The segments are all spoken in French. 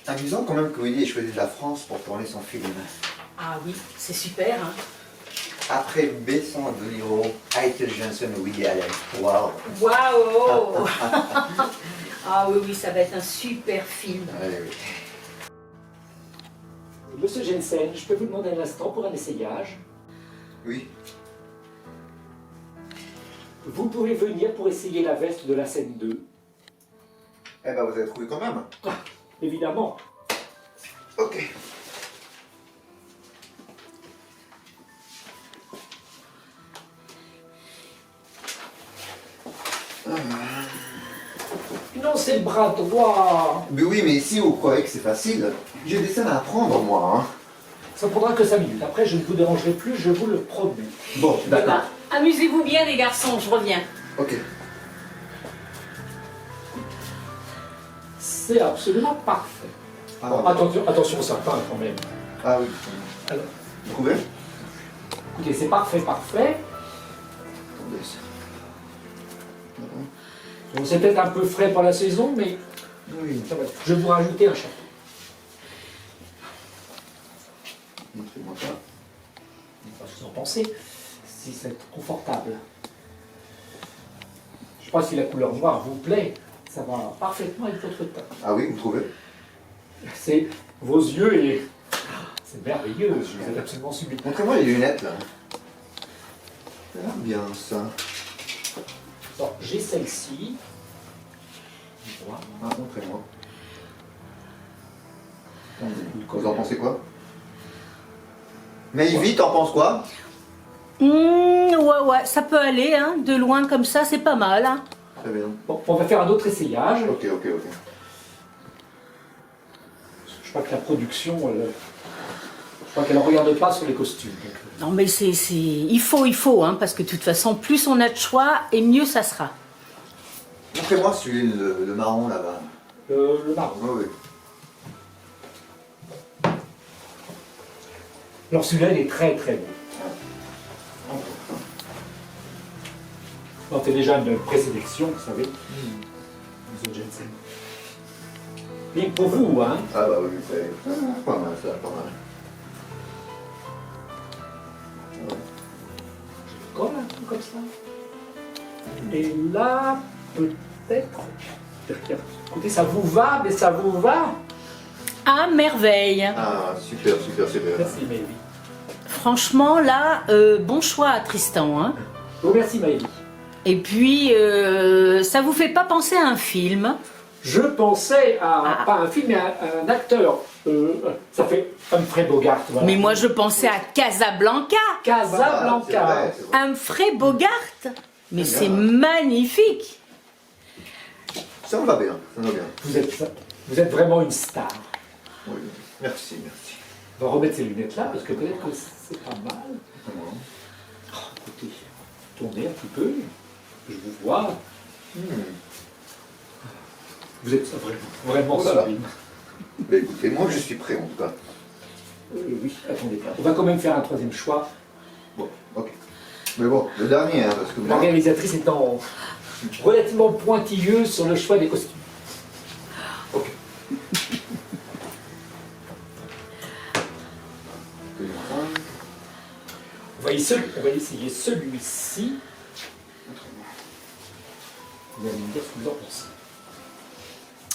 Amusant quand même que Willy ait choisi la France pour tourner son film. Ah oui, c'est super, hein. Après Besson, De Niro, Michael Johnson ou Woody Allen. Waouh! Waouh. Ah oui, oui, ça va être un super film. Oui, oui. Monsieur Jensen, je peux vous demander un instant pour un essayage? Oui. Vous pouvez venir pour essayer la veste de la scène 2. Eh ben vous avez trouvé quand même. Ah, évidemment. Ok. Non, c'est le bras droit. Mais oui, mais si vous croyez que c'est facile, j'ai des scènes à apprendre moi. Hein. Ça ne prendra que 5 minutes. Après, je ne vous dérangerai plus, je vous le promets. Bon, d'accord. Amusez-vous bien les garçons, je reviens. Ok. C'est absolument parfait. Ah, Bon, attention, ça peint quand même. Ah oui. Alors, Vous trouvez? écoutez, c'est parfait. Attendez. Bon, c'est peut-être un peu frais pour la saison, mais Oui. ça va. Je vais vous rajouter un chapeau. Montrez-moi ça. Qu'est-ce que vous en pensez? Si c'est confortable. Je ne sais pas si la couleur noire vous plaît. Ça va parfaitement avec votre teint. Ah oui, vous trouvez? C'est vos yeux et... C'est merveilleux, vous êtes absolument sublime. Montrez-moi les lunettes là. Ça a l'air bien ça. Alors, j'ai celle-ci. Voilà. Ah, montrez-moi. Vous en pensez quoi? Maïvi, t'en penses quoi? Ouais, ça peut aller, hein. De loin comme ça, c'est pas mal, hein. Très bien. Bon, on va faire un autre essayage. Ok. Je crois que la production, je crois qu'elle ne regarde pas sur les costumes. Donc, Non mais il faut, hein, parce que de toute façon, plus on a de choix, et mieux ça sera. Montrez-moi celui, le marron là-bas. le marron. Oui. Alors celui-là, il est très très beau. On fait déjà une présélection, vous savez. Monsieur Jensen. Bien pour vous, hein. Ah bah oui, c'est pas mal ça, pas mal. Comme un peu comme ça. Et là, peut-être... Écoutez, ça vous va, mais ça vous va. À merveille. Ah, super. Merci, Maëlie. Franchement, là, bon choix, Tristan, hein. Oh, merci, Maëlie. Et puis, ça vous fait pas penser à un film? Je pensais à, pas un film, mais à un acteur. Ça fait Humphrey Bogart. Voilà. Mais moi, je pensais à Casablanca. Casablanca. C'est vrai. Humphrey Bogart. Mais c'est magnifique. Ça me va bien, Vous êtes vraiment une star. Oui, merci. On va remettre ces lunettes-là, parce que peut-être que c'est pas mal. Oh, écoutez, tournez un petit peu. Je vous vois. Vous êtes vraiment Oh là là. sublime. Mais écoutez, moi je suis prêt en tout cas. Oui, attendez. On va quand même faire un troisième choix. Bon, ok. Mais bon, le dernier, hein, parce que La moi... réalisatrice étant relativement pointilleuse sur le choix des costumes. Ok. On va essayer celui-ci. Vous allez me dire ce que vous en pensez.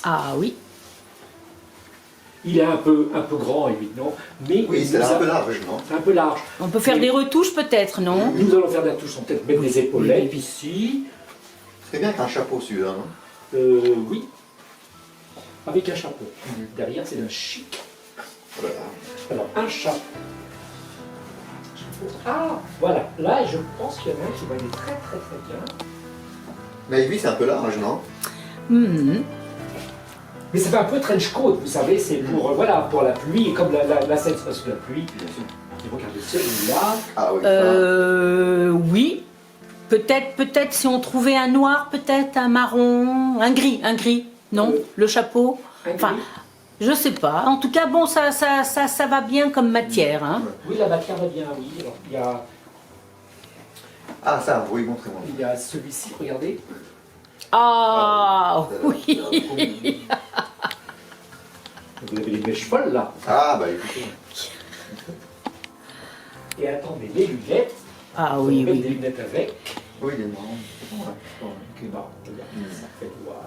Ah oui. Il est un peu grand, évidemment, mais Oui, c'est un peu large, non? c'est un peu large. On peut faire des retouches peut-être, non? Nous allons faire des retouches, on va peut-être mettre des épaulettes ici. C'est bien qu'un chapeau celui-là, non? Oui. Avec un chapeau. Derrière, c'est un chic. Voilà. Alors, un chapeau. Ah, voilà. Là, je pense qu'il y en a un qui va aller très bien. Mais lui, c'est un peu large, non? Mais ça fait un peu trench coat, vous savez, c'est pour, voilà, pour la pluie, et comme la scène se passe sous la pluie. Bien sûr. Et regardez celui-là. Ah oui, Oui. Peut-être si on trouvait un noir, peut-être un marron, un gris, non? Le chapeau. Un Enfin, gris. Je sais pas. En tout cas, bon, ça va bien comme matière. Hein. Oui, la matière va bien, oui. Alors, Ah, ça, oui, montrez-moi. il y a celui-ci, regardez. Ah, Vous oui. Vous avez les mèches folles, là. Ah, bah écoutez. Et attendez, les lunettes. Ah On oui, va mettre oui. des lunettes avec. Oui, il est marrant. Non, regardez, ça fait voir.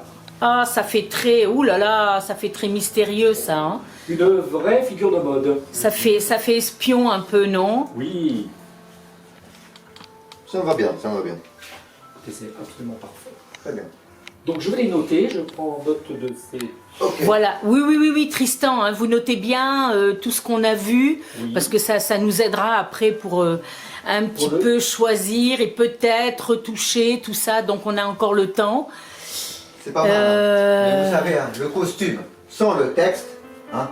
Ah, ça fait très... Ouh là là, ça fait très mystérieux, ça. Hein. Une vraie figure de mode. Ça fait espion un peu, non? Oui. Ça me va bien, ça me va bien. Et c'est absolument parfait. Très bien. Donc je vais les noter, je prends note de ces... Ok. Voilà, oui, Tristan, hein, vous notez bien tout ce qu'on a vu, Oui. parce que ça nous aidera après pour un petit le- peu choisir et peut-être retoucher tout ça, donc on a encore le temps. C'est pas mal. Hein. Mais vous savez, hein, le costume sans le texte, hein.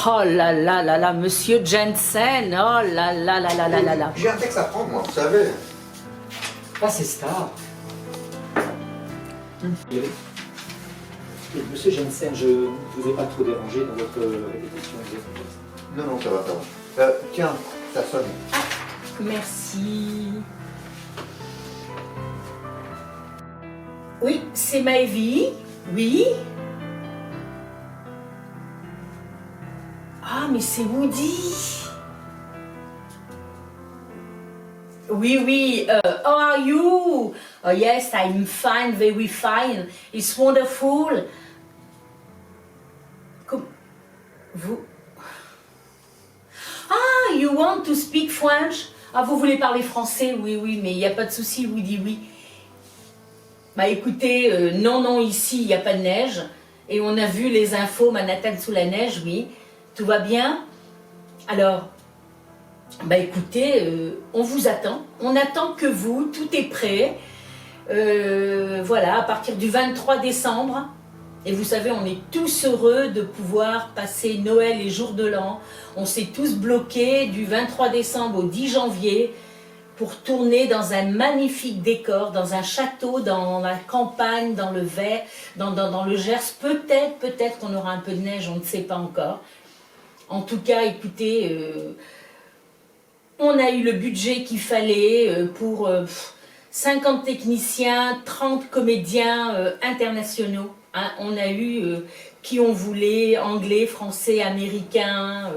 Oh là là là là, Monsieur Jensen, oh là là là là là là là. J'ai un texte à prendre, moi, vous savez. Ah, c'est Star. Et Monsieur Jensen, je ne vous ai pas trop dérangé dans votre répétition. Non, non, ça va, ça va. Tiens, ça sonne. Merci. Oui, c'est Maëvie, oui. Ah, mais c'est Woody. Oui, how are you? Oh yes, I'm fine, very fine. It's wonderful. Vous... Ah, you want to speak French? Ah, vous voulez parler français? Oui, mais il n'y a pas de souci, Woody, oui. Bah écoutez, non, ici, il n'y a pas de neige. Et on a vu les infos Manhattan sous la neige, oui. Tout va bien? Alors, bah écoutez, on vous attend. On attend que vous, tout est prêt. Voilà, à partir du 23 décembre. Et vous savez, on est tous heureux de pouvoir passer Noël et Jour de l'An. On s'est tous bloqués du 23 décembre au 10 janvier pour tourner dans un magnifique décor, dans un château, dans la campagne, dans le Vert, dans le Gers. Peut-être qu'on aura un peu de neige, on ne sait pas encore. En tout cas, écoutez, on a eu le budget qu'il fallait pour 50 techniciens, 30 comédiens internationaux. Hein. On a eu qui on voulait, anglais, français, américains,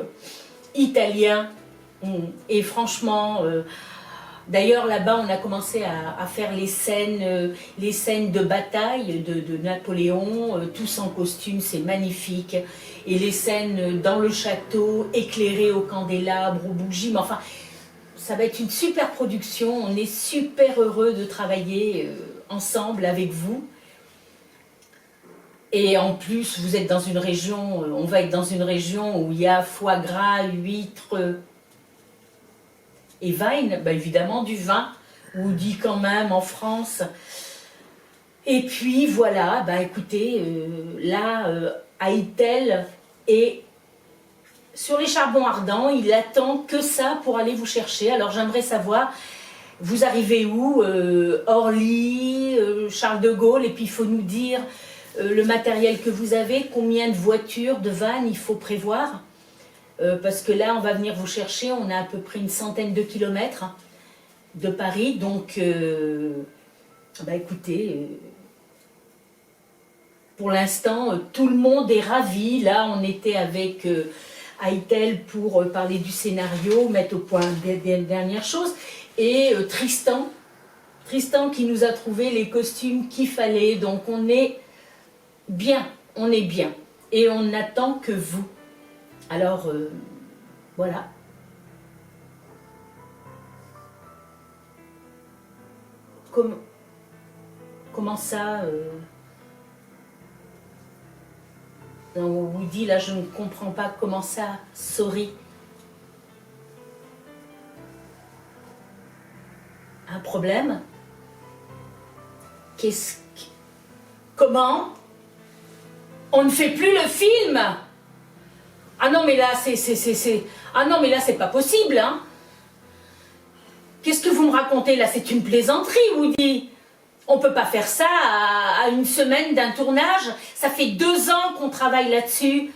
italiens. Et franchement, d'ailleurs là-bas on a commencé à faire les scènes de bataille de Napoléon, tous en costume, c'est magnifique. Et les scènes dans le château, éclairées au candélabre, aux bougies, mais enfin, ça va être une super production. On est super heureux de travailler ensemble avec vous. Et en plus, vous êtes dans une région, on va être dans une région où il y a foie gras, huîtres et vin, bah évidemment du vin, ou dit quand même en France. Et puis voilà, bah écoutez, là, Haïtel est sur les charbons ardents, il attend que ça pour aller vous chercher. Alors j'aimerais savoir, vous arrivez où? Orly, Charles de Gaulle, et puis il faut nous dire le matériel que vous avez, combien de voitures, de vannes il faut prévoir. Parce que là, on va venir vous chercher, on a à peu près une centaine de kilomètres de Paris, donc bah écoutez, pour l'instant, tout le monde est ravi. Là, on était avec Haïtel pour parler du scénario, mettre au point des dernières choses, et Tristan qui nous a trouvé les costumes qu'il fallait, donc on est bien, et on n'attend que vous. Alors, voilà. Comment ça Non, Woody, là, je ne comprends pas comment ça, sorry. Un problème? Comment? On ne fait plus le film? Ah non, mais là, Ah non, mais là, c'est pas possible, hein. Qu'est-ce que vous me racontez, là? C'est une plaisanterie, Woody. On peut pas faire ça à une semaine d'un tournage. Ça fait 2 ans qu'on travaille là-dessus.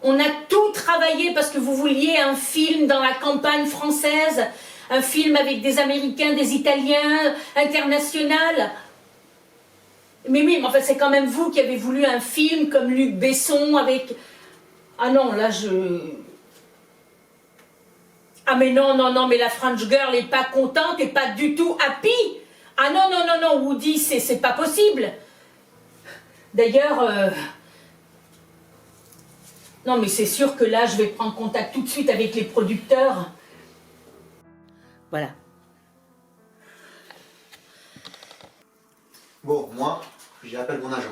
On a tout travaillé parce que vous vouliez un film dans la campagne française, un film avec des Américains, des Italiens, international. Mais oui, mais en fait, c'est quand même vous qui avez voulu un film comme Luc Besson avec... Ah non, là, Ah mais non, mais la French Girl est pas contente et pas du tout happy. Ah non, Woody, c'est pas possible. D'ailleurs... Non, mais c'est sûr que là, je vais prendre contact tout de suite avec les producteurs. Voilà. Bon, moi, j'appelle mon agent.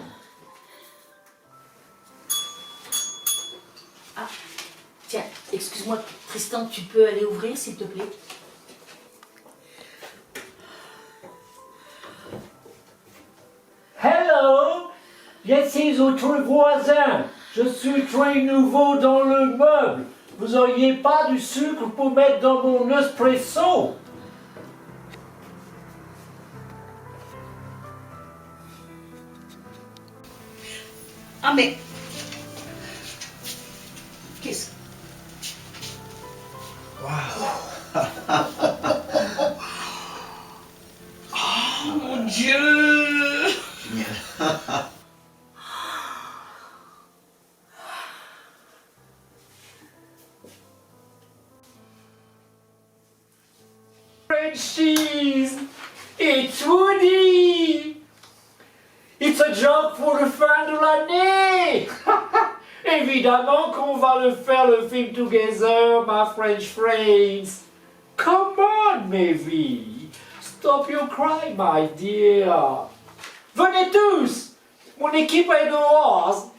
Ah, tiens, excuse-moi, Tristan, tu peux aller ouvrir, s'il te plaît? Hello! Je suis votre voisin. Je suis très nouveau dans le meuble. Vous auriez pas du sucre pour mettre dans mon espresso? Ah mais... Qu'est-ce... Oh mon Dieu! Génial. Frenchies! It's Woody! It's a joke pour le fin de l'année! Évidemment qu'on va le faire le film together, my French friends! Come on, Maevie! Stop your cry, my dear! Venez tous! Mon équipe est dehors!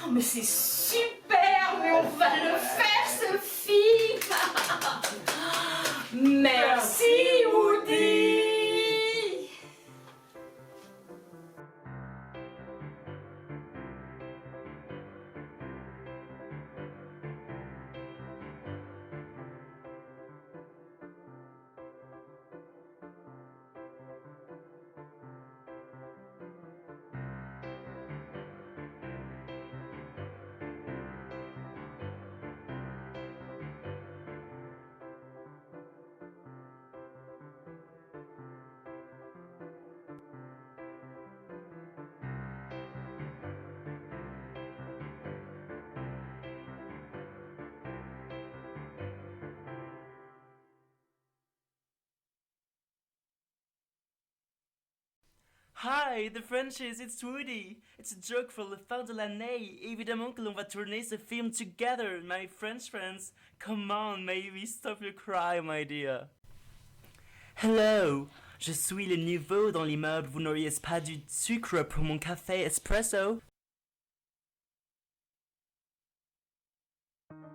Oh mais c'est super! Mais on va le faire, ce film! Merci, Woody! Hi, the Frenchies, it's Woody. It's a joke for le fin de l'année. Évidemment que l'on va tourner ce film together, my French friends. Come on, maybe stop your cry, my dear. Hello, je suis le nouveau dans l'immeuble. Vous n'auriez pas du sucre pour mon café espresso?